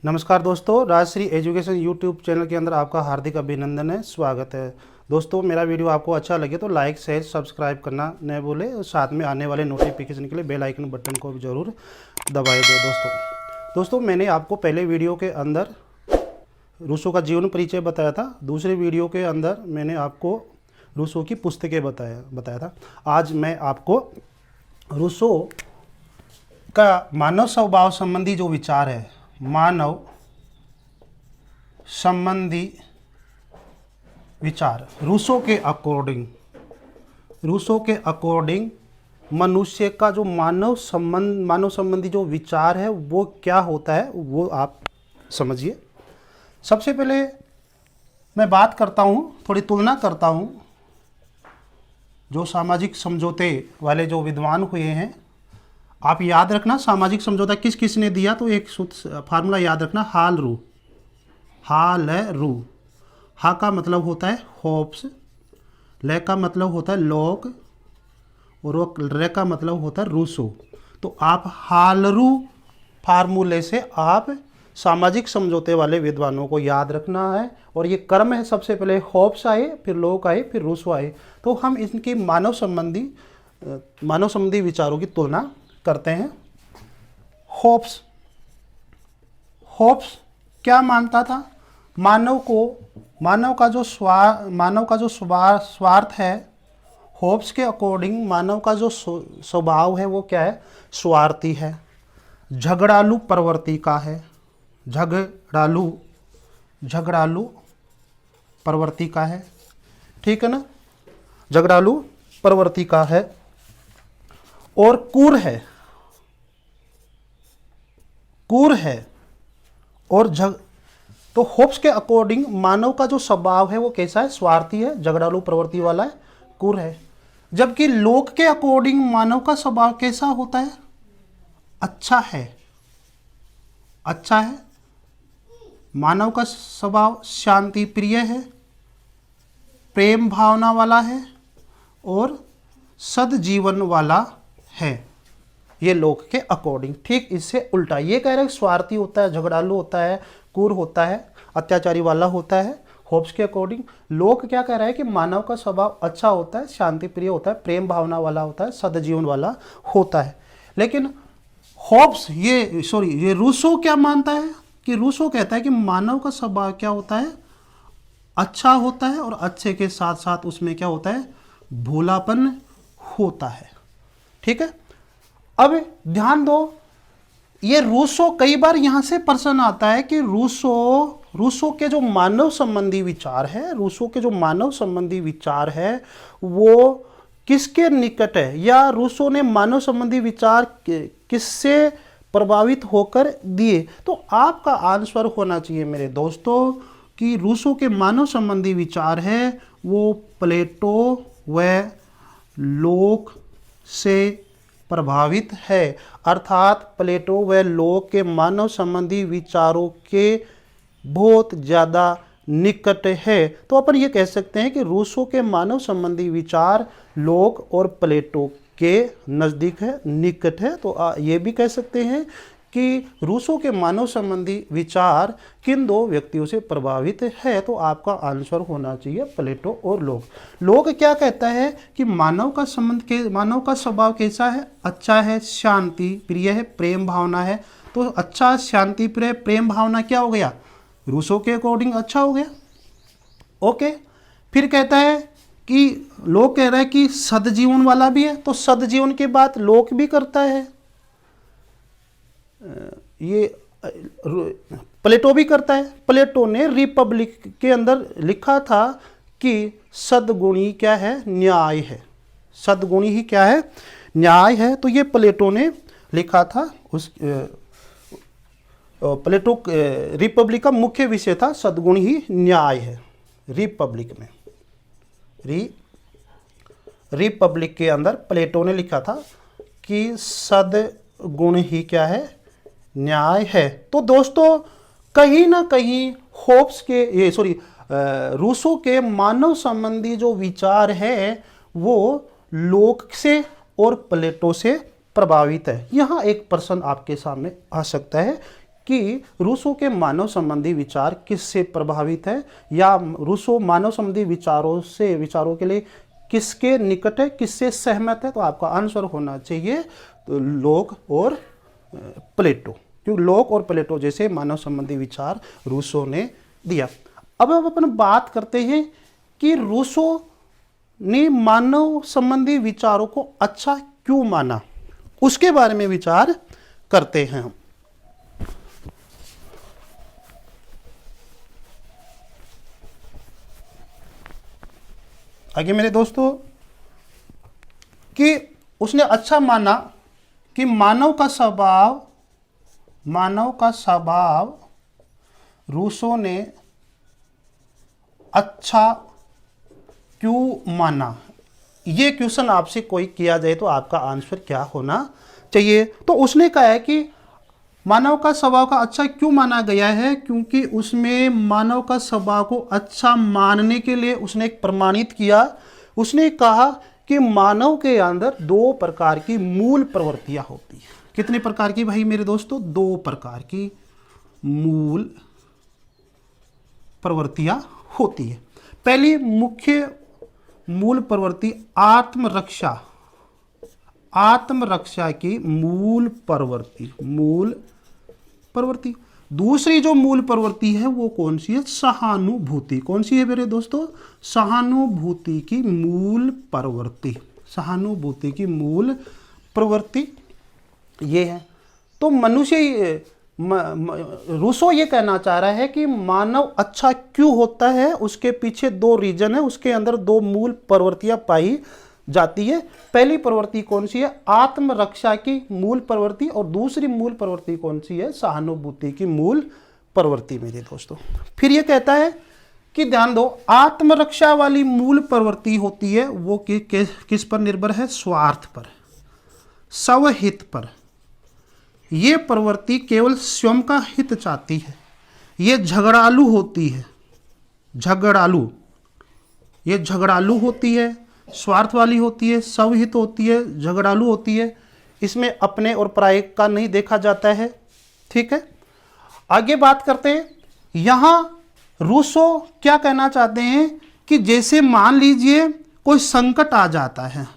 नमस्कार दोस्तों, Rajshree education YouTube channel के अंदर आपका हार्दिक अभिनंदन है, स्वागत है। दोस्तों, मेरा वीडियो आपको अच्छा लगे तो लाइक शेयर सब्सक्राइब करना न भूलें और साथ में आने वाले नोटिफिकेशन के लिए बेल आइकन बटन को भी ज़रूर दबाए दो। दोस्तों मैंने आपको पहले वीडियो के अंदर रूसो का जीवन परिचय बताया था। दूसरे वीडियो के अंदर मैंने आपको रूसो की पुस्तकें बताया था। आज मैं आपको रूसो का मानव स्वभाव संबंधी जो विचार है, मानव संबंधी विचार रूसो के अकॉर्डिंग मनुष्य का जो मानव संबंधी जो विचार है वो क्या होता है, वो आप समझिए। सबसे पहले मैं बात करता हूँ, थोड़ी तुलना करता हूँ। जो सामाजिक समझौते वाले जो विद्वान हुए हैं, आप याद रखना सामाजिक समझौता किस किस ने दिया, तो एक फार्मूला याद रखना, हाल रू। हा का मतलब होता है होप्स, ले का मतलब होता है लोग, और रे का मतलब होता है रूसो। तो आप हालरू फार्मूले से आप सामाजिक समझौते वाले विद्वानों को याद रखना है। और ये क्रम है, सबसे पहले होप्स आए, फिर लोग आए, फिर रूसो आए। तो हम इनकी मानव संबंधी विचारों की तुलना करते हैं। होप्स क्या मानता था? मानव का जो स्वार्थ है, होप्स के अकॉर्डिंग मानव का जो स्वभाव है वो क्या है? स्वार्थी है, झगड़ालू प्रवृत्ति का है। झगड़ालू प्रवृत्ति का है, ठीक है ना? झगड़ालू प्रवृत्ति का है और क्रूर है और तो होप्स के अकॉर्डिंग मानव का जो स्वभाव है वो कैसा है? स्वार्थी है, झगड़ालू प्रवृत्ति वाला है, क्रूर है। जबकि लोक के अकॉर्डिंग मानव का स्वभाव कैसा होता है? अच्छा है। मानव का स्वभाव शांति प्रिय है, प्रेम भावना वाला है और सद्जीवन वाला है। ये लोक के अकॉर्डिंग। ठीक इससे उल्टा ये कह रहे हैं स्वार्थी होता है, झगड़ालू होता है, क्रूर होता है, अत्याचारी वाला होता है। होप्स के अकॉर्डिंग लोक क्या कह रहा है कि मानव का स्वभाव अच्छा होता है, शांति प्रिय होता है, प्रेम भावना वाला होता है, सद्जीवन वाला होता है। लेकिन ये रूसो क्या मानता है कि रूसो कहता है कि मानव का स्वभाव क्या होता है? अच्छा होता है, और अच्छे के साथ साथ उसमें क्या होता है? भोलापन होता है। ठीक है, अब ध्यान दो, ये रूसो कई बार यहां से प्रश्न आता है कि रूसो के जो मानव संबंधी विचार है वो किसके निकट है, या रूसो ने मानव संबंधी विचार किससे प्रभावित होकर दिए? तो आपका आंसर होना चाहिए मेरे दोस्तों कि रूसो के मानव संबंधी विचार है वो प्लेटो व लोक से प्रभावित है। अर्थात प्लेटो व लोक के मानव संबंधी विचारों के बहुत ज़्यादा निकट है। तो अपन ये कह सकते हैं कि रूसो के मानव संबंधी विचार लोक और प्लेटो के नज़दीक है, निकट है। तो ये भी कह सकते हैं कि रूसो के मानव संबंधी विचार किन दो व्यक्तियों से प्रभावित है? तो आपका आंसर होना चाहिए प्लेटो और लोक। लोक क्या कहता है कि मानव का स्वभाव कैसा है? अच्छा है, शांति प्रिय है, प्रेम भावना है। तो अच्छा, शांति प्रिय, प्रेम भावना क्या हो गया? रूसो के अकॉर्डिंग अच्छा हो गया। ओके, फिर कहता है कि लोक कह रहा है कि सद्जीवन वाला भी है। तो सद्जीवन की बात लोक भी करता है, ये प्लेटो भी करता है। प्लेटो ने रिपब्लिक के अंदर लिखा था कि सद्गुणी क्या है? न्याय है। सद्गुणी ही क्या है? न्याय है। तो ये प्लेटो ने लिखा था। प्लेटो रिपब्लिक का मुख्य विषय था सद्गुण ही न्याय है। रिपब्लिक में रिपब्लिक के अंदर प्लेटो ने लिखा था कि सद्गुण ही क्या है? न्याय है। तो दोस्तों कहीं ना कहीं रूसो के मानव संबंधी जो विचार है वो लोक से और प्लेटो से प्रभावित है। यहाँ एक प्रश्न आपके सामने आ सकता है कि रूसो के मानव संबंधी विचार किससे प्रभावित है, या रूसो मानव संबंधी विचारों के लिए किसके निकट है, किससे सहमत है। तो आपका आंसर होना चाहिए तो लोक और प्लेटो, क्योंकि लोक और प्लेटो जैसे मानव संबंधी विचार रूसो ने दिया। अब अपन बात करते हैं कि रूसो ने मानव संबंधी विचारों को अच्छा क्यों माना, उसके बारे में विचार करते हैं हम। आगे मेरे दोस्तों, कि उसने अच्छा माना कि मानव का स्वभाव रूसो ने अच्छा क्यों माना। ये क्वेश्चन आपसे कोई किया जाए तो आपका आंसर क्या होना चाहिए। तो उसने कहा है कि मानव का स्वभाव का अच्छा क्यों माना गया है, क्योंकि उसमें मानव का स्वभाव को अच्छा मानने के लिए उसने एक प्रमाणित किया। उसने कहा कि मानव के अंदर 2 प्रकार की मूल प्रवृत्तियां होती हैं। कितने प्रकार की भाई मेरे दोस्तों? 2 प्रकार की मूल प्रवृत्तियां होती है। पहली मुख्य मूल प्रवृत्ति आत्मरक्षा की मूल प्रवृत्ति। दूसरी जो मूल प्रवृत्ति है वो कौन सी है? सहानुभूति। कौन सी है मेरे दोस्तों? सहानुभूति की मूल प्रवृत्ति ये है। तो मनुष्य रूसो ये कहना चाह रहा है कि मानव अच्छा क्यों होता है, उसके पीछे 2 रीजन है, उसके अंदर 2 मूल प्रवृत्तियां पाई जाती है। पहली प्रवृत्ति कौन सी है? आत्मरक्षा की मूल प्रवृत्ति, और दूसरी मूल प्रवृत्ति कौन सी है? सहानुभूति की मूल प्रवृत्ति मेरे दोस्तों। फिर ये कहता है कि ध्यान दो, आत्मरक्षा वाली मूल प्रवृत्ति होती है वो किस पर निर्भर है? स्वार्थ पर, स्वहित पर। ये प्रवृत्ति केवल स्वयं का हित चाहती है। ये झगड़ालू होती है, ये झगड़ालू होती है, स्वार्थ वाली होती है, स्वहित होती है, झगड़ालू होती है। इसमें अपने और पराये का नहीं देखा जाता है। ठीक है, आगे बात करते हैं। यहां रूसो क्या कहना चाहते हैं कि जैसे मान लीजिए कोई संकट आ जाता है,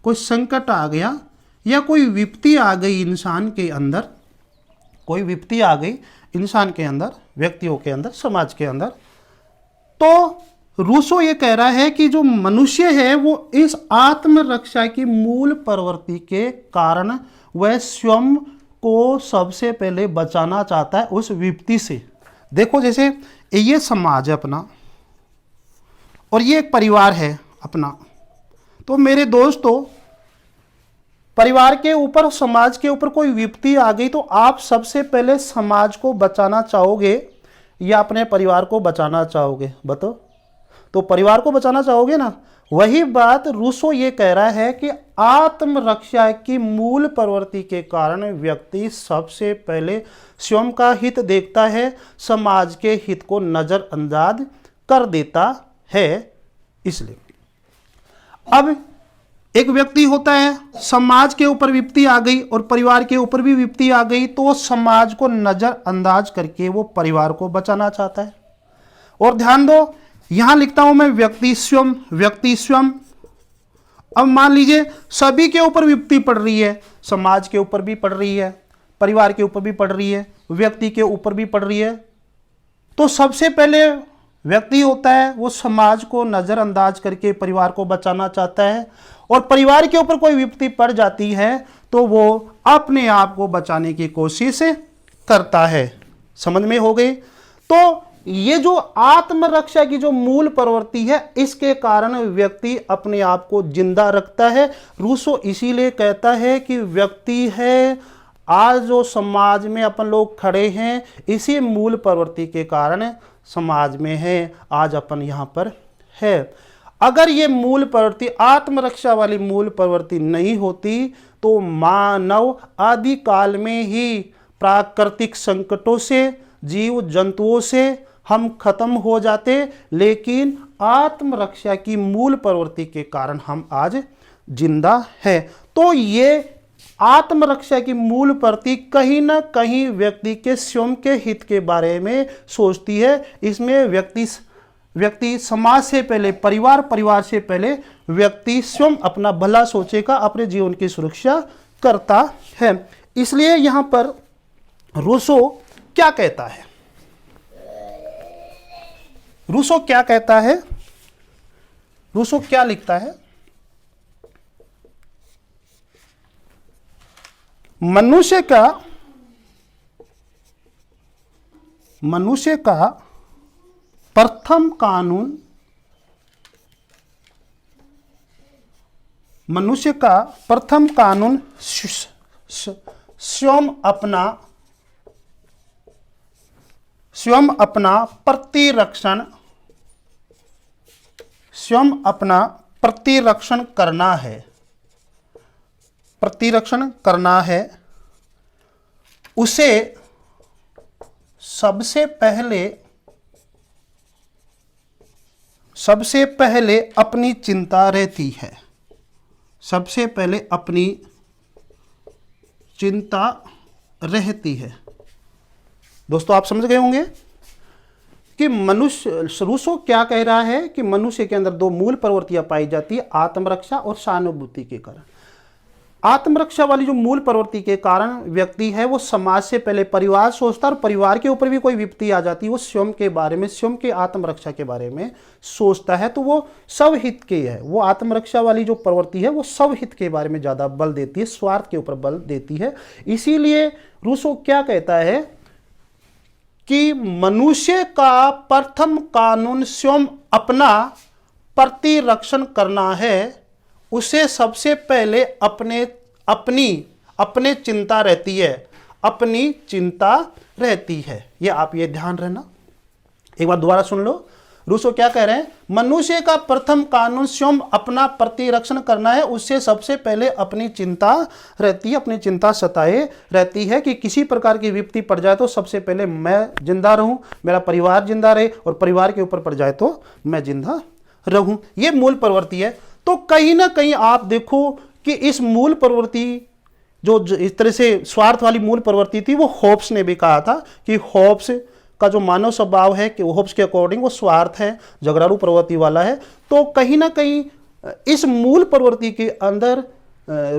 कोई संकट आ गया या कोई विपत्ति आ गई इंसान के अंदर, कोई विपत्ति आ गई इंसान के अंदर, व्यक्तियों के अंदर, समाज के अंदर, तो रूसो ये कह रहा है कि जो मनुष्य है वो इस आत्मरक्षा की मूल प्रवृत्ति के कारण वह स्वयं को सबसे पहले बचाना चाहता है उस विपत्ति से। देखो, जैसे ये समाज है अपना और ये एक परिवार है अपना, तो मेरे दोस्तों परिवार के ऊपर, समाज के ऊपर कोई विपत्ति आ गई तो आप सबसे पहले समाज को बचाना चाहोगे या अपने परिवार को बचाना चाहोगे? बताओ। तो परिवार को बचाना चाहोगे ना। वही बात रूसो ये कह रहा है कि आत्मरक्षा की मूल प्रवृत्ति के कारण व्यक्ति सबसे पहले स्वयं का हित देखता है, समाज के हित को नजरअंदाज कर देता है। इसलिए अब एक व्यक्ति होता है, समाज के ऊपर विपत्ति आ गई और परिवार के ऊपर भी विपत्ति आ गई, तो समाज को नजरअंदाज करके वो परिवार को बचाना चाहता है। और ध्यान दो, यहां लिखता हूं मैं व्यक्ति स्वयं। अब मान लीजिए सभी के ऊपर विपत्ति पड़ रही है, समाज के ऊपर भी पड़ रही है, परिवार के ऊपर भी पड़ रही है, व्यक्ति के ऊपर भी पड़ रही है, तो सबसे पहले व्यक्ति होता है वो समाज को नजरअंदाज करके परिवार को बचाना चाहता है, और परिवार के ऊपर कोई विपत्ति पड़ जाती है तो वो अपने आप को बचाने की कोशिश करता है। समझ में हो गई? तो ये जो आत्मरक्षा की जो मूल प्रवृत्ति है, इसके कारण व्यक्ति अपने आप को जिंदा रखता है। रूसो इसीलिए कहता है कि व्यक्ति है, आज जो समाज में अपन लोग खड़े हैं इसी मूल प्रवृत्ति के कारण समाज में है, आज अपन यहाँ पर है। अगर ये मूल प्रवृत्ति, आत्मरक्षा वाली मूल प्रवृत्ति नहीं होती तो मानव आदि काल में ही प्राकृतिक संकटों से, जीव जंतुओं से हम खत्म हो जाते, लेकिन आत्मरक्षा की मूल प्रवृत्ति के कारण हम आज जिंदा है। तो ये आत्मरक्षा की मूल प्रति कहीं ना कहीं व्यक्ति के स्वयं के हित के बारे में सोचती है। इसमें व्यक्ति समाज से पहले परिवार, परिवार से पहले व्यक्ति स्वयं अपना भला सोचेगा, अपने जीवन की सुरक्षा करता है। इसलिए यहां पर रूसो क्या कहता है? रूसो क्या कहता है? रूसो क्या लिखता है? मनुष्य का प्रथम कानून, मनुष्य का प्रथम कानून स्वयं अपना प्रतिरक्षण करना है। प्रतिरक्षण करना है। उसे सबसे पहले अपनी चिंता रहती है। सबसे पहले अपनी चिंता रहती है। दोस्तों आप समझ गए होंगे कि रूसो क्या कह रहा है कि मनुष्य के अंदर दो मूल प्रवृत्तियां पाई जाती है, आत्मरक्षा और सहानुभूति के कारण। आत्मरक्षा वाली जो मूल प्रवृत्ति के कारण व्यक्ति है वो समाज से पहले परिवार सोचता है, और परिवार के ऊपर भी कोई विपत्ति आ जाती है वो स्वयं के बारे में, स्वयं के आत्मरक्षा के बारे में सोचता है। तो वो सब हित के है। वो आत्मरक्षा वाली जो प्रवृत्ति है वो सब हित के बारे में ज्यादा बल देती है, स्वार्थ के ऊपर बल देती है। इसीलिए रूसो क्या कहता है कि मनुष्य का प्रथम कानून स्वयं अपना प्रतिरक्षण करना है। उसे सबसे पहले अपने चिंता रहती है, अपनी चिंता रहती है। ये आप ये ध्यान रहना। एक बार दोबारा सुन लो, रूसो क्या कह रहे हैं? मनुष्य का प्रथम कानून स्वयं अपना प्रतिरक्षण करना है। उससे सबसे पहले अपनी चिंता रहती है, अपनी चिंता सताए रहती है कि किसी प्रकार की विपत्ति पड़ जाए तो सबसे पहले मैं जिंदा रहूं, मेरा परिवार जिंदा रहे, और परिवार के ऊपर पड़ जाए तो मैं जिंदा रहूं। ये मूल प्रवृत्ति है। तो कहीं ना कहीं आप देखो कि इस मूल प्रवृत्ति जो इस तरह से स्वार्थ वाली मूल प्रवृत्ति थी, वो होब्स ने भी कहा था कि होब्स का जो मानव स्वभाव है कि होब्स के अकॉर्डिंग वो स्वार्थ है, झगड़ालू प्रवृत्ति वाला है। तो कहीं ना कहीं इस मूल प्रवृत्ति के अंदर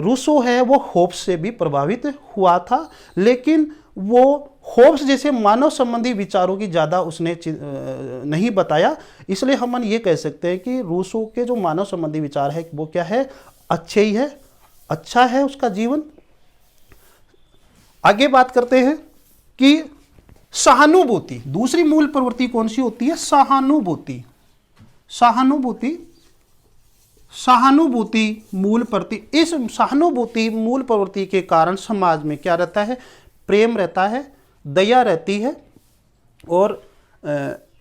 रूसो है वो होब्स से भी प्रभावित हुआ था, लेकिन वो होब्स जैसे मानव संबंधी विचारों की ज़्यादा उसने नहीं बताया। इसलिए हम ये कह सकते हैं कि रूसो के जो मानव संबंधी विचार है वो क्या है? अच्छे ही है, अच्छा है उसका जीवन। आगे बात करते हैं कि सहानुभूति, दूसरी मूल प्रवृत्ति कौन सी होती है? सहानुभूति। सहानुभूति मूल प्रवृत्ति। इस सहानुभूति मूल प्रवृत्ति के कारण समाज में क्या रहता है? प्रेम रहता है, दया रहती है, और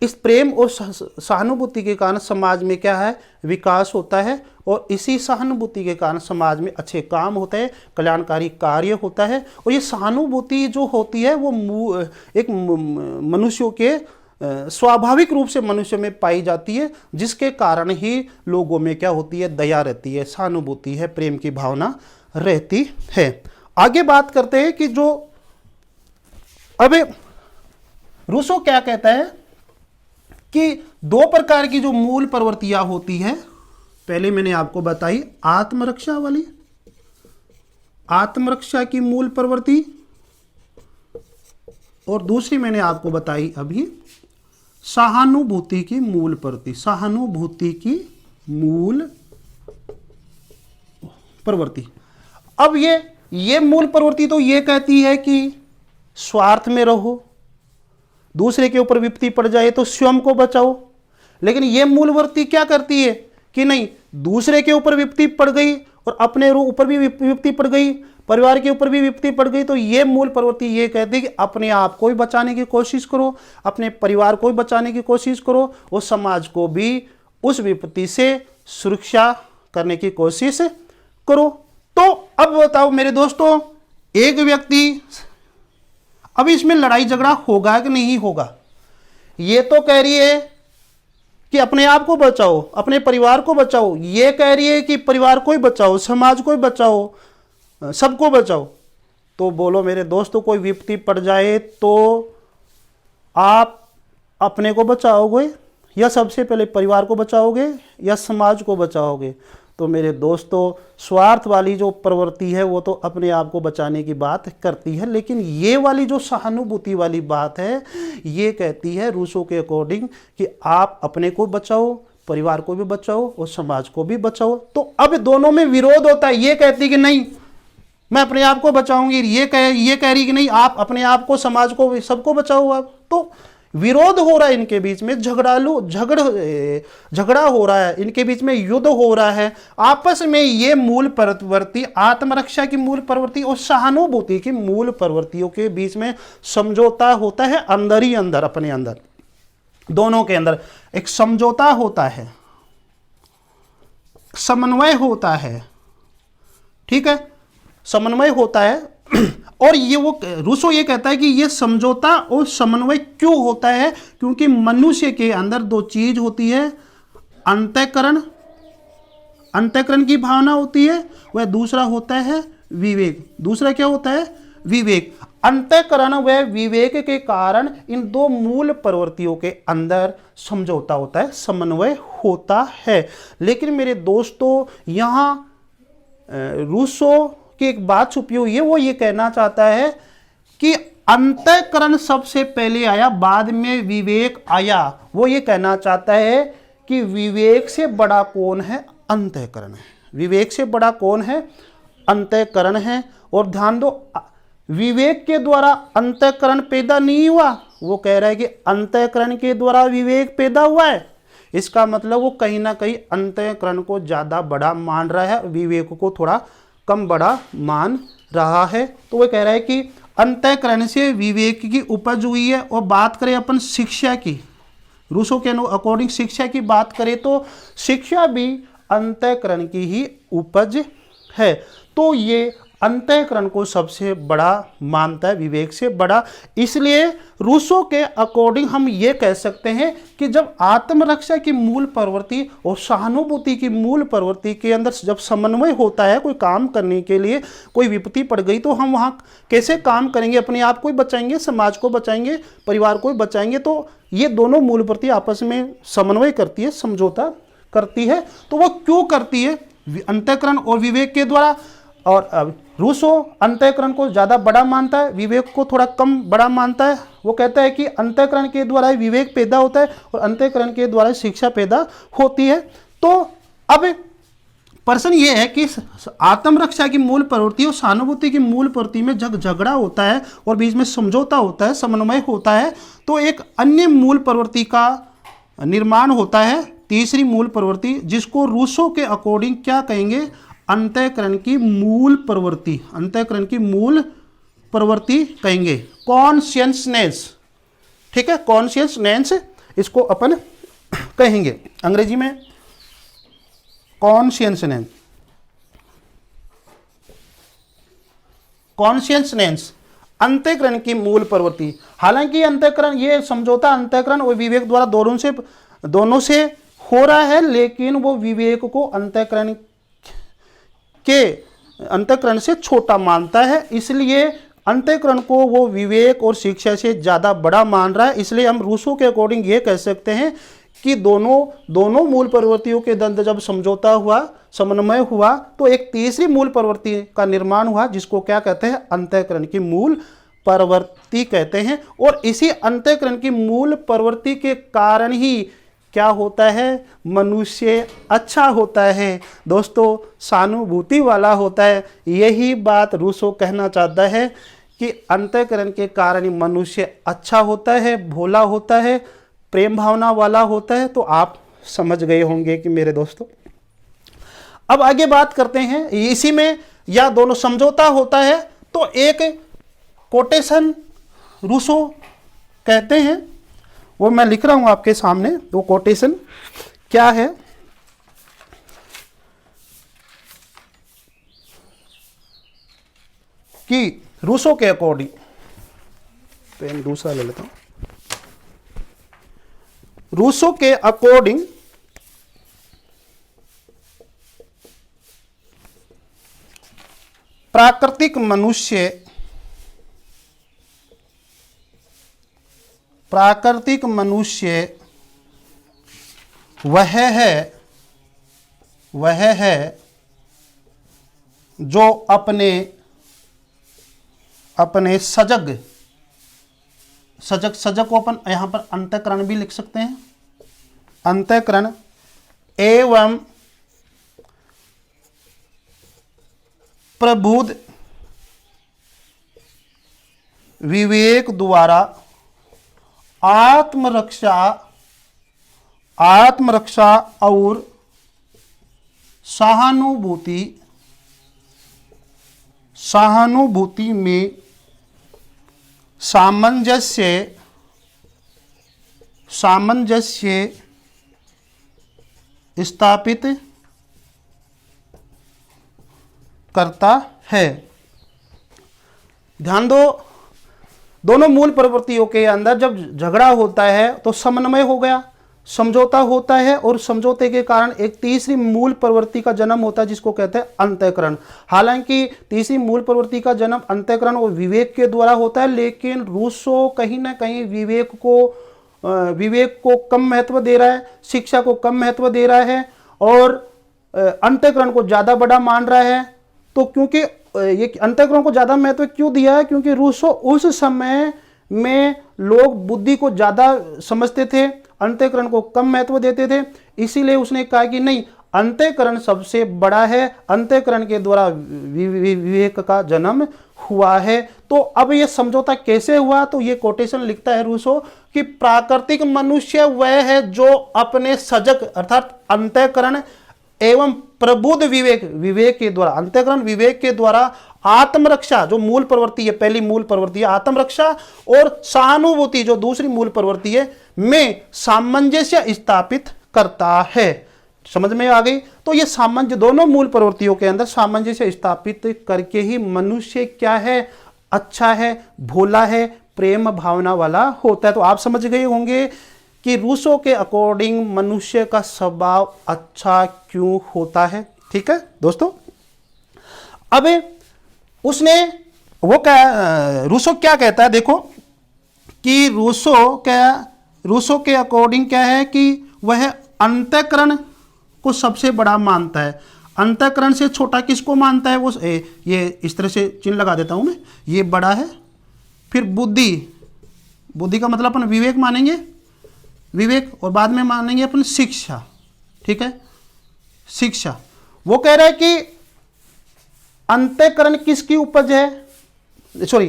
इस प्रेम और सहानुभूति के कारण समाज में क्या है? विकास होता है, और इसी सहानुभूति के कारण समाज में अच्छे काम होते हैं, कल्याणकारी कार्य होता है। और ये सहानुभूति जो होती है वो एक मनुष्यों के स्वाभाविक रूप से मनुष्य में पाई जाती है, जिसके कारण ही लोगों में क्या होती है? दया रहती है, सहानुभूति है, प्रेम की भावना रहती है। आगे बात करते हैं कि जो अब रूसो क्या कहता है कि दो प्रकार की जो मूल प्रवृत्तियां होती है, पहले मैंने आपको बताई आत्मरक्षा वाली, आत्मरक्षा की मूल प्रवृत्ति, और दूसरी मैंने आपको बताई अभी सहानुभूति की मूल प्रवृत्ति। सहानुभूति की मूल प्रवृत्ति। अब ये मूल प्रवृत्ति तो ये कहती है कि स्वार्थ में रहो, दूसरे के ऊपर विपत्ति पड़ जाए तो स्वयं को बचाओ। लेकिन ये मूल प्रवृत्ति क्या करती है कि नहीं, दूसरे के ऊपर विपत्ति पड़ गई और अपने ऊपर भी विपत्ति पड़ गई, परिवार के ऊपर भी विपत्ति पड़ गई, तो ये मूल प्रवृत्ति ये कहती है कि अपने आप को भी बचाने की कोशिश करो, अपने परिवार को भी बचाने की कोशिश करो, और समाज को भी उस विपत्ति से सुरक्षा करने की कोशिश करो। तो अब बताओ मेरे दोस्तों, एक व्यक्ति, अब इसमें लड़ाई झगड़ा होगा कि नहीं होगा? ये तो कह रही है कि अपने आप को बचाओ, अपने परिवार को बचाओ, ये कह रही है कि परिवार को ही बचाओ, समाज को ही बचाओ, सबको बचाओ। तो बोलो मेरे दोस्तों, कोई विपत्ति पड़ जाए तो आप अपने को बचाओगे या सबसे पहले परिवार को बचाओगे या समाज को बचाओगे? तो मेरे दोस्तों, स्वार्थ वाली जो प्रवृत्ति है वो तो अपने आप को बचाने की बात करती है, लेकिन ये वाली जो सहानुभूति वाली बात है ये कहती है रूसो के अकॉर्डिंग कि आप अपने को बचाओ, परिवार को भी बचाओ और समाज को भी बचाओ। तो अब दोनों में विरोध होता है। ये कहती कि नहीं मैं अपने आप को बचाऊंगी, ये कह रही कि नहीं आप अपने आप को, समाज को, सबको बचाओ आप। तो विरोध हो रहा है इनके बीच में, झगड़ा हो रहा है, इनके बीच में युद्ध हो रहा है आपस में। ये मूल प्रवृत्ति, आत्मरक्षा की मूल प्रवृत्ति और सहानुभूति की मूल प्रवृत्तियों के बीच में समझौता होता है, अंदर ही अंदर, अपने अंदर, दोनों के अंदर एक समझौता होता है, समन्वय होता है, ठीक है, समन्वय होता है। और ये वो रूसो ये कहता है कि ये समझौता और समन्वय क्यों होता है? क्योंकि मनुष्य के अंदर दो चीज होती है, अंतःकरण की भावना होती है, वह दूसरा होता है विवेक। दूसरा क्या होता है? विवेक। अंतःकरण व विवेक के कारण इन दो मूल प्रवृत्तियों के अंदर समझौता होता है, समन्वय होता है। लेकिन मेरे दोस्तों, यहाँ रूसो की एक बात छुपी हुई है। वो ये कहना चाहता है कि अंतःकरण सबसे पहले आया, बाद में विवेक आया। वो ये कहना चाहता है कि विवेक से बड़ा कौन है? अंतःकरण है। विवेक से बड़ा कौन है? अंतःकरण है। और ध्यान दो, विवेक के द्वारा अंतःकरण पैदा नहीं हुआ। वो कह रहा है कि अंतःकरण के द्वारा विवेक पैदा हुआ है। इसका मतलब वो कहीं ना कहीं अंतःकरण को ज्यादा बड़ा मान रहा है, विवेक को थोड़ा कम बड़ा मान रहा है। तो वो कह रहा है कि अंतःकरण से विवेक की उपज हुई है। और बात करें अपन शिक्षा की, रूसो के अकॉर्डिंग शिक्षा की बात करें तो शिक्षा भी अंतःकरण की ही उपज है। तो ये अंतःकरण को सबसे बड़ा मानता है, विवेक से बड़ा। इसलिए रूसो के अकॉर्डिंग हम ये कह सकते हैं कि जब आत्मरक्षा की मूल प्रवृत्ति और सहानुभूति की मूल प्रवृत्ति के अंदर जब समन्वय होता है, कोई काम करने के लिए कोई विपत्ति पड़ गई तो हम वहाँ कैसे काम करेंगे? अपने आप को ही बचाएंगे, समाज को बचाएंगे, परिवार को ही बचाएंगे। तो ये दोनों मूल प्रवृत्ति आपस में समन्वय करती है, समझौता करती है। तो वो क्यों करती है? अंतःकरण और विवेक के द्वारा। और रूसो अंतःकरण को ज़्यादा बड़ा मानता है, विवेक को थोड़ा कम बड़ा मानता है। वो कहता है कि अंतःकरण के द्वारा विवेक पैदा होता है और अंतःकरण के द्वारा शिक्षा पैदा होती है। तो अब प्रश्न ये है कि आत्मरक्षा की मूल प्रवृत्ति और सहानुभूति की मूल प्रवृत्ति में जब झगड़ा होता है और बीच में समझौता होता है, समन्वय होता है, तो एक अन्य मूल प्रवृत्ति का निर्माण होता है, तीसरी मूल प्रवृत्ति, जिसको रूसो के अकॉर्डिंग क्या कहेंगे? अंतःकरण की मूल प्रवृत्ति, अंतःकरण की मूल प्रवृत्ति कहेंगे, कॉन्शियसनेस। ठीक है, कॉन्शियसनेस इसको अपन कहेंगे अंग्रेजी में, कॉन्शियसनेस। कॉन्शियसनेस अंतःकरण की मूल प्रवृत्ति। हालांकि अंतःकरण, ये समझौता अंतःकरण और विवेक द्वारा दोनों से हो रहा है, लेकिन वो विवेक को अंतःकरण से छोटा मानता है। इसलिए अंतःकरण को वो विवेक और शिक्षा से ज़्यादा बड़ा मान रहा है। इसलिए हम रूसो के अकॉर्डिंग ये कह सकते हैं कि दोनों मूल प्रवृत्तियों के द्वंद्व जब समझौता हुआ, समन्वय हुआ, तो एक तीसरी मूल प्रवृत्ति का निर्माण हुआ, जिसको क्या कहते हैं? अंतःकरण की मूल प्रवृत्ति कहते हैं। और इसी अंतःकरण की मूल प्रवृत्ति के कारण ही क्या होता है? मनुष्य अच्छा होता है दोस्तों, सहानुभूति वाला होता है। यही बात रूसो कहना चाहता है कि अंतःकरण के कारण ही मनुष्य अच्छा होता है, भोला होता है, प्रेम भावना वाला होता है। तो आप समझ गए होंगे कि मेरे दोस्तों। अब आगे बात करते हैं, इसी में या दोनों समझौता होता है तो एक कोटेशन रूसो कहते हैं, वो मैं लिख रहा हूं आपके सामने। वो कोटेशन क्या है? कि रूसो के अकॉर्डिंग, पेन दूसरा ले लेता हूं, रूसो के अकॉर्डिंग प्राकृतिक मनुष्य वह है जो अपने सजग को अपन यहां पर अंतःकरण भी लिख सकते हैं, अंतःकरण एवं प्रबुद्ध विवेक द्वारा आत्मरक्षा और सहानुभूति में सामंजस्य स्थापित करता है। ध्यान दो, दोनों मूल प्रवृत्तियों के अंदर जब झगड़ा होता है तो समन्वय हो गया, समझौता होता है, और समझौते के कारण एक तीसरी मूल प्रवृत्ति का जन्म होता है जिसको कहते हैं अंतःकरण। हालांकि तीसरी मूल प्रवृत्ति का जन्म अंतःकरण और विवेक के द्वारा होता है, लेकिन रूसो कहीं ना कहीं विवेक को कम महत्व दे रहा है, शिक्षा को कम महत्व दे रहा है और अंतःकरण को ज्यादा बड़ा मान रहा है। तो क्योंकि ये अंतःकरण को ज्यादा महत्व क्यों दिया है, क्योंकि रूसो उस समय में लोग बुद्धि को ज्यादा समझते थे, अंतःकरण को कम महत्व देते थे, इसीलिए उसने कहा कि नहीं, अंतःकरण सबसे बड़ा है, अंतःकरण के द्वारा विवेक का जन्म हुआ है। तो अब ये समझौता कैसे हुआ, तो ये कोटेशन लिखता है रूसो कि प्राकृतिक मनुष्य वह है जो अपने सजग अर्थात अंतःकरण एवं प्रबुद्ध विवेक के द्वारा, अंतःकरण विवेक के द्वारा आत्मरक्षा जो मूल प्रवृत्ति है, पहली मूल प्रवृत्ति है आत्मरक्षा, और सहानुभूति जो दूसरी मूल प्रवृत्ति है में सामंजस्य स्थापित करता है। समझ में आ गई? तो ये सामंजस्य दोनों मूल प्रवृत्तियों के अंदर सामंजस्य स्थापित करके ही मनुष्य क्या है, अच्छा है, भोला है, प्रेम भावना वाला होता है। तो आप समझ गए होंगे कि रूसो के अकॉर्डिंग मनुष्य का स्वभाव अच्छा क्यों होता है। ठीक है दोस्तों, अब उसने वो क्या रूसो क्या कहता है, देखो कि रूसो के अकॉर्डिंग क्या है कि वह अंतःकरण को सबसे बड़ा मानता है। अंतःकरण से छोटा किसको मानता है? वो ये इस तरह से चिन्ह लगा देता हूं मैं, ये बड़ा है। फिर बुद्धि का मतलब अपन विवेक मानेंगे, विवेक, और बाद में मानेंगे अपन शिक्षा। ठीक है, शिक्षा। वो कह रहा है कि अंतःकरण किसकी उपज है, सॉरी,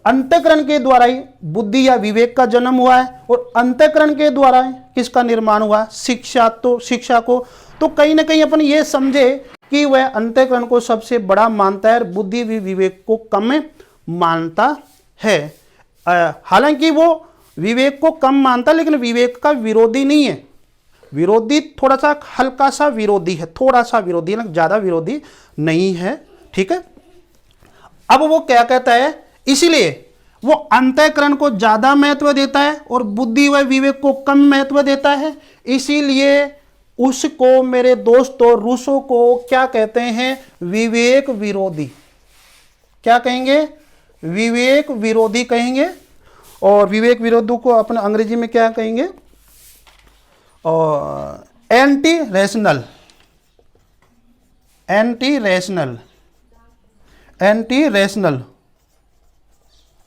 अंतःकरण के द्वारा ही बुद्धि या विवेक का जन्म हुआ है, और अंतःकरण के द्वारा किसका निर्माण हुआ? शिक्षा। तो शिक्षा को तो कहीं ना कहीं अपन ये समझे कि वह अंतःकरण को सबसे बड़ा मानता है और बुद्धि भी विवेक को कम मानता है। हालांकि वो विवेक को कम मानता, लेकिन विवेक का विरोधी नहीं है। विरोधी थोड़ा सा हल्का सा विरोधी है, थोड़ा सा विरोधी है, ज्यादा विरोधी नहीं है। ठीक है, अब वो क्या कहता है, इसीलिए वो अंतःकरण को ज्यादा महत्व देता है और बुद्धि व विवेक को कम महत्व देता है। इसीलिए उसको मेरे दोस्तों रूसो को क्या कहते हैं? विवेक विरोधी। क्या कहेंगे? विवेक विरोधी कहेंगे। और विवेक विरोधी को अपन अंग्रेजी में क्या कहेंगे? और anti rational, anti rational, anti rational,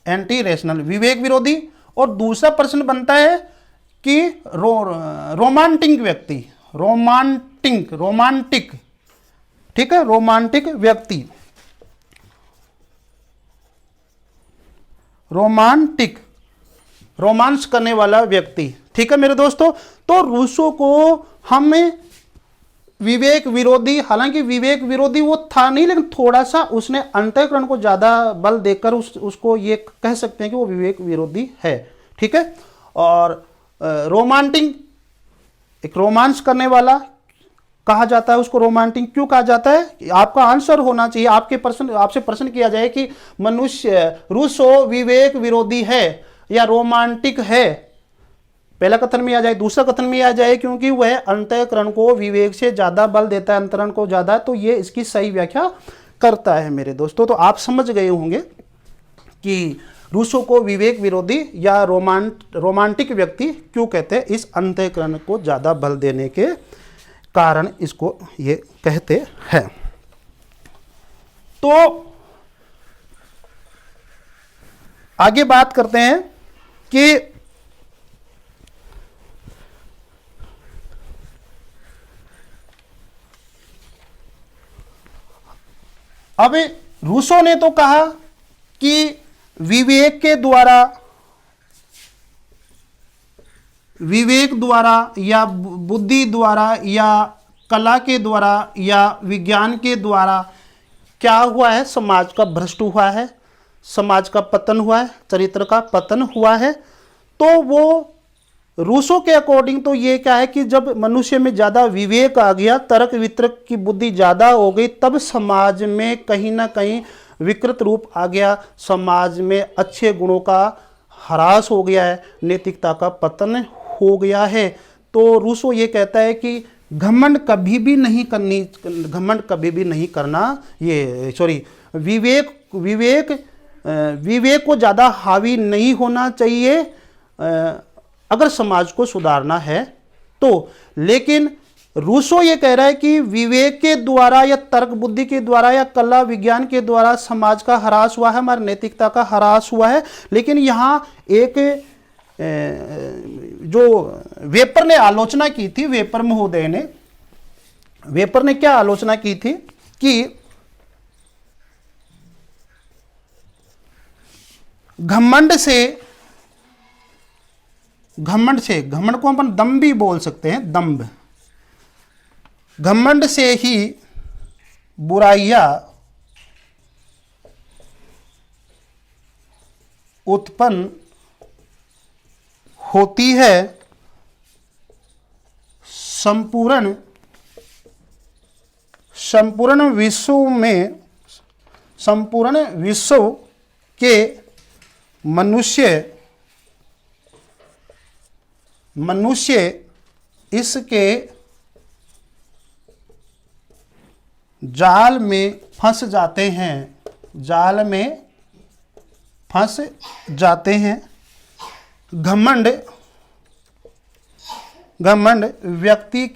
anti rational, विवेक विरोधी। और दूसरा प्रश्न बनता है कि रोमांटिक व्यक्ति, रोमांटिक, ठीक है, रोमांटिक व्यक्ति, रोमांटिक, रोमांस करने वाला व्यक्ति। ठीक है मेरे दोस्तों, तो रूसो को हमें विवेक विरोधी, हालांकि विवेक विरोधी वो था नहीं, लेकिन थोड़ा सा उसने अंतःकरण को ज्यादा बल देकर उसको ये कह सकते हैं कि वो विवेक विरोधी है। ठीक है, और रोमांटिक, एक रोमांस करने वाला कहा जाता है उसको। रोमांटिक क्यों कहा जाता है? आपका आंसर होना चाहिए, आपसे प्रश्न किया जाए कि मनुष्य रूसो विवेक विरोधी है या रोमांटिक है, पहला कथन में आ जाए, दूसरा कथन में आ जाए क्योंकि वह अंतःकरण को विवेक से ज्यादा बल देता है, अंतःकरण को ज्यादा, तो ये इसकी सही व्याख्या करता है मेरे दोस्तों। तो आप समझ गए होंगे कि रूसो को विवेक विरोधी या रोमांटिक व्यक्ति क्यों कहते हैं। इस अंतःकरण को ज़्यादा बल देने के कारण इसको ये कहते हैं। तो आगे बात करते हैं कि अब रूसो ने तो कहा कि विवेक द्वारा या बुद्धि द्वारा या कला के द्वारा या विज्ञान के द्वारा क्या हुआ है, समाज का भ्रष्ट हुआ है, समाज का पतन हुआ है, चरित्र का पतन हुआ है। तो वो रूसो के अकॉर्डिंग तो ये क्या है कि जब मनुष्य में ज़्यादा विवेक आ गया, तर्क वितर्क की बुद्धि ज़्यादा हो गई, तब समाज में कहीं ना कहीं विकृत रूप आ गया, समाज में अच्छे गुणों का ह्रास हो गया है, नैतिकता का पतन हो गया है। तो रूसो ये कहता है कि घमंड कभी भी नहीं करना, विवेक को ज़्यादा हावी नहीं होना चाहिए अगर समाज को सुधारना है तो। लेकिन रूसो ये कह रहा है कि विवेक के द्वारा या तर्क बुद्धि के द्वारा या कला विज्ञान के द्वारा समाज का ह्रास हुआ है, हमारी नैतिकता का ह्रास हुआ है। लेकिन यहाँ एक जो वेपर ने आलोचना की थी, वेपर महोदय ने, वेपर ने क्या आलोचना की थी कि घमंड को अपन दम्भ भी बोल सकते हैं, दम्भ, घमंड से ही बुराइयां उत्पन्न होती है। संपूर्ण विश्व के मनुष्य इसके जाल में फंस जाते हैं। घमंड व्यक्ति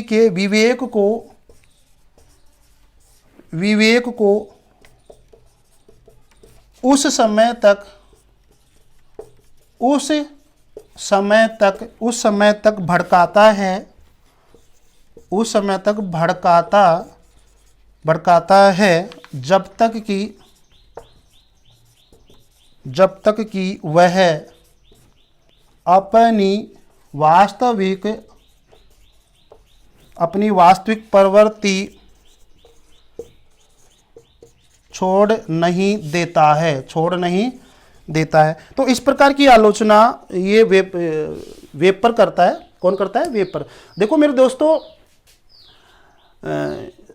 के विवेक को उस समय तक भड़काता है जब तक कि वह अपनी वास्तविक प्रवृत्ति छोड़ नहीं देता है। तो इस प्रकार की आलोचना ये वेपर करता है। कौन करता है? वेपर। देखो मेरे दोस्तों,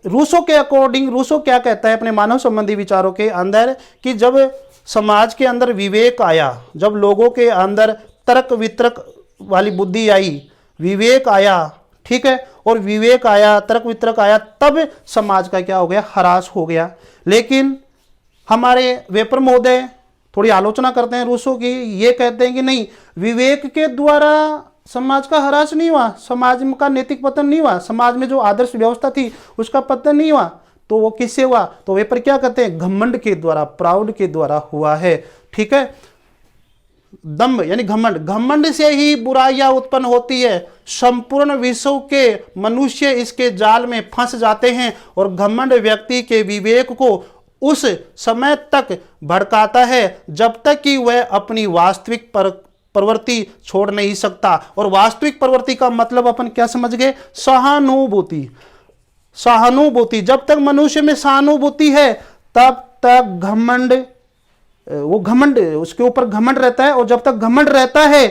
रूसो के अकॉर्डिंग, रूसो क्या कहता है अपने मानव संबंधी विचारों के अंदर कि जब समाज के अंदर विवेक आया, जब लोगों के अंदर तर्क वितर्क वाली बुद्धि आई, विवेक आया, ठीक है, और विवेक आया, तर्क वितर्क आया, तब समाज का क्या हो गया? ह्रास हो गया। लेकिन हमारे वेपर महोदय थोड़ी आलोचना करते हैं रूसो की, ये कहते हैं कि नहीं, विवेक के द्वारा समाज का ह्रास नहीं हुआ, समाज का नैतिक पतन नहीं हुआ, समाज में जो आदर्श व्यवस्था थी उसका पतन नहीं हुआ। तो वो किससे हुआ? तो वेपर क्या कहते हैं? घमंड के द्वारा, प्राउड के द्वारा हुआ है। ठीक है, दम्भ यानी घमंड से ही बुराइयां उत्पन्न होती है। संपूर्ण विश्व के मनुष्य इसके जाल में फंस जाते हैं और घमंड व्यक्ति के विवेक को उस समय तक भड़काता है जब तक कि वह अपनी वास्तविक प्रवृत्ति छोड़ नहीं सकता। और वास्तविक प्रवृत्ति का मतलब अपन क्या समझ गए? सहानुभूति। जब तक मनुष्य में सहानुभूति है तब तक घमंड उसके ऊपर घमंड रहता है, और जब तक घमंड रहता है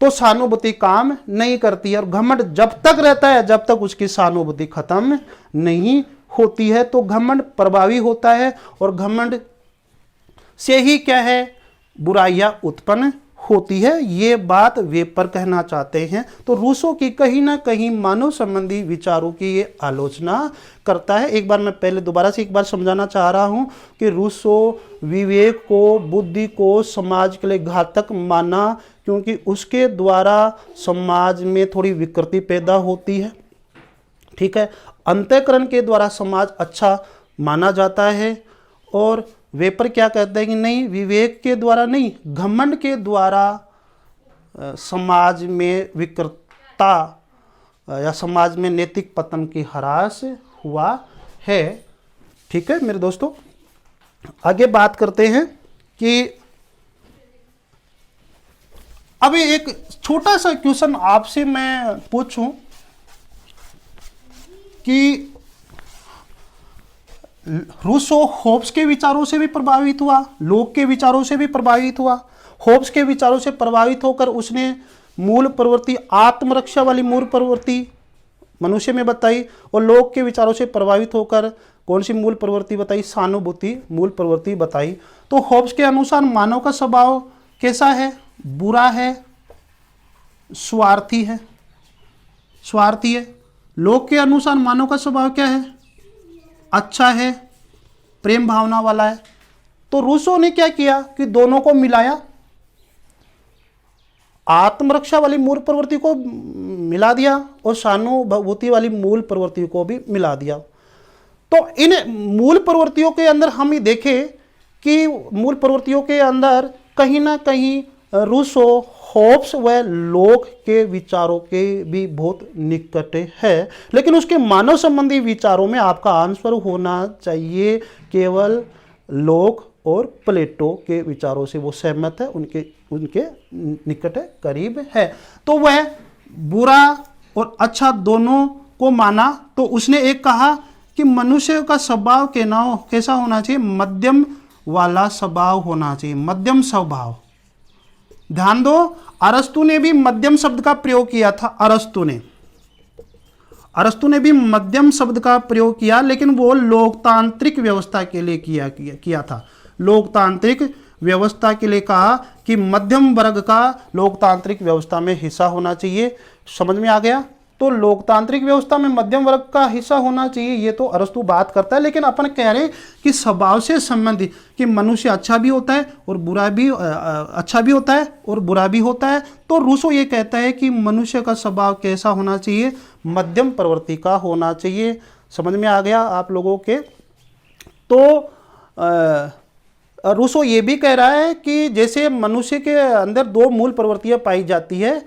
तो सहानुभूति काम नहीं करती है। और घमंड जब तक रहता है जब तक उसकी सहानुभूति खत्म नहीं होती है, तो घमंड प्रभावी होता है। और घमंड से ही क्या है? बुराइयां उत्पन्न होती है, ये बात वेपर कहना चाहते हैं। तो रूसो की कहीं ना कहीं मानव संबंधी विचारों की ये आलोचना करता है। एक बार मैं पहले दोबारा से एक बार समझाना चाह रहा हूँ कि रूसो विवेक को, बुद्धि को समाज के लिए घातक माना, क्योंकि उसके द्वारा समाज में थोड़ी विकृति पैदा होती है। ठीक है, अंतःकरण के द्वारा समाज अच्छा माना जाता है। और वेपर क्या कहते हैं कि नहीं, विवेक के द्वारा नहीं, घमंड के द्वारा समाज में विकृतता या समाज में नैतिक पतन की ह्रास हुआ है। ठीक है मेरे दोस्तों, आगे बात करते हैं कि अभी एक छोटा सा क्वेश्चन आपसे मैं पूछूं कि रूसो होब्स के विचारों से भी प्रभावित हुआ, लोक के विचारों से भी प्रभावित हुआ। होब्स के विचारों से प्रभावित होकर उसने मूल प्रवृत्ति, आत्मरक्षा वाली मूल प्रवृत्ति मनुष्य में बताई, और लोक के विचारों से प्रभावित होकर कौन सी मूल प्रवृत्ति बताई, सहानुभूति मूल प्रवृत्ति बताई। तो होब्स के अनुसार मानव का स्वभाव कैसा है, बुरा है, स्वार्थी है, स्वार्थी है। लोक के अनुसार मानव का स्वभाव क्या है, अच्छा है, प्रेम भावना वाला है। तो रूसो ने क्या किया कि दोनों को मिलाया, आत्मरक्षा वाली मूल प्रवृत्ति को मिला दिया और सहानुभूति वाली मूल प्रवृत्ति को भी मिला दिया। तो इन मूल प्रवृत्तियों के अंदर हम ये देखें कि मूल प्रवृत्तियों के अंदर कहीं ना कहीं रूसो होब्स व लोक के विचारों के भी बहुत निकट है, लेकिन उसके मानव संबंधी विचारों में आपका आंसर होना चाहिए केवल लोक और प्लेटो के विचारों से वो सहमत है, उनके निकट है, करीब है। तो वह बुरा और अच्छा दोनों को माना। तो उसने एक कहा कि मनुष्य का स्वभाव कैसा होना चाहिए, मध्यम वाला स्वभाव होना चाहिए, मध्यम स्वभाव। ध्यान दो, अरस्तु ने भी मध्यम शब्द का प्रयोग किया था। अरस्तु ने भी मध्यम शब्द का प्रयोग किया, लेकिन वो लोकतांत्रिक व्यवस्था के लिए किया था। लोकतांत्रिक व्यवस्था के लिए कहा कि मध्यम वर्ग का लोकतांत्रिक व्यवस्था में हिस्सा होना चाहिए। समझ में आ गया? तो लोकतांत्रिक व्यवस्था में मध्यम वर्ग का हिस्सा होना चाहिए, ये तो अरस्तु बात करता है। लेकिन अपन कह रहे हैं कि स्वभाव से संबंधित, कि मनुष्य अच्छा भी होता है और बुरा भी, अच्छा भी होता है और बुरा भी होता है। तो रूसो ये कहता है कि मनुष्य का स्वभाव कैसा होना चाहिए, मध्यम प्रवृत्ति का होना चाहिए। समझ में आ गया आप लोगों के? तो रूसो ये भी कह रहा है कि जैसे मनुष्य के अंदर दो मूल प्रवृत्तियां पाई जाती है,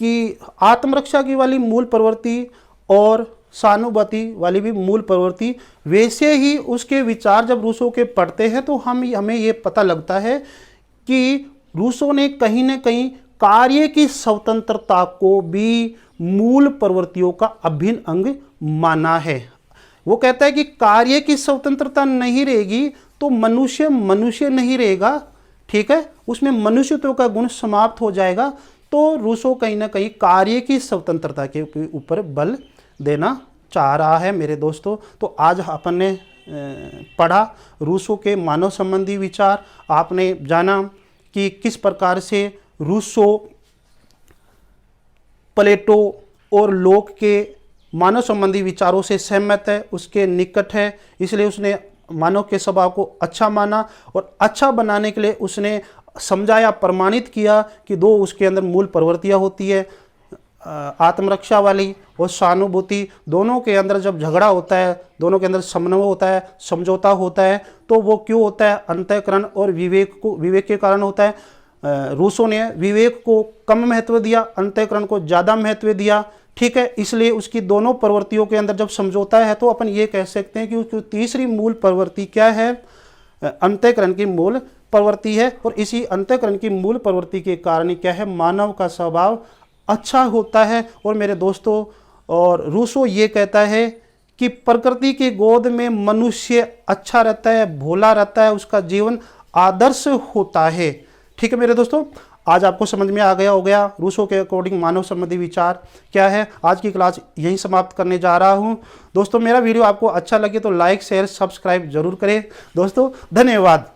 कि आत्मरक्षा की वाली मूल प्रवृत्ति और सहानुभूति वाली भी मूल प्रवृत्ति, वैसे ही उसके विचार जब रूसो के पढ़ते हैं तो हमें ये पता लगता है कि रूसो ने कहीं न कहीं कार्य की स्वतंत्रता को भी मूल प्रवृत्तियों का अभिन्न अंग माना है। वो कहता है कि कार्य की स्वतंत्रता नहीं रहेगी तो मनुष्य नहीं रहेगा। ठीक है, उसमें मनुष्यत्व का गुण समाप्त हो जाएगा। तो रूसो कहीं ना कहीं कार्य की स्वतंत्रता के ऊपर बल देना चाह रहा है मेरे दोस्तों। तो आज अपन ने पढ़ा रूसो के मानव संबंधी विचार। आपने जाना कि किस प्रकार से रूसो प्लेटो और लोक के मानव संबंधी विचारों से सहमत है, उसके निकट है, इसलिए उसने मानव के स्वभाव को अच्छा माना और अच्छा बनाने के लिए उसने समझाया, प्रमाणित किया कि दो उसके अंदर मूल प्रवृत्तियां होती है, आत्मरक्षा वाली और सहानुभूति। दोनों के अंदर जब झगड़ा होता है, दोनों के अंदर समन्वय होता है, समझौता होता है, तो वो क्यों होता है? अंतःकरण और विवेक के कारण होता है। रूसो ने विवेक को कम महत्व दिया, अंतःकरण को ज़्यादा महत्व दिया। ठीक है, इसलिए उसकी दोनों प्रवृत्तियों के अंदर जब समझौता है तो अपन ये कह सकते हैं कि उसकी तीसरी मूल प्रवृत्ति क्या है? अंतःकरण की मूल प्रवृत्ति है। और इसी अंतःकरण की मूल प्रवृत्ति के कारण क्या है? मानव का स्वभाव अच्छा होता है। और मेरे दोस्तों, और रूसो ये कहता है कि प्रकृति की गोद में मनुष्य अच्छा रहता है, भोला रहता है, उसका जीवन आदर्श होता है। ठीक है मेरे दोस्तों, आज आपको समझ में आ गया होगा रूसो के अकॉर्डिंग मानव संबंधी विचार क्या है। आज की क्लास यहीं समाप्त करने जा रहा हूं। दोस्तों, मेरा वीडियो आपको अच्छा लगे तो लाइक, शेयर, सब्सक्राइब जरूर करें। दोस्तों, धन्यवाद।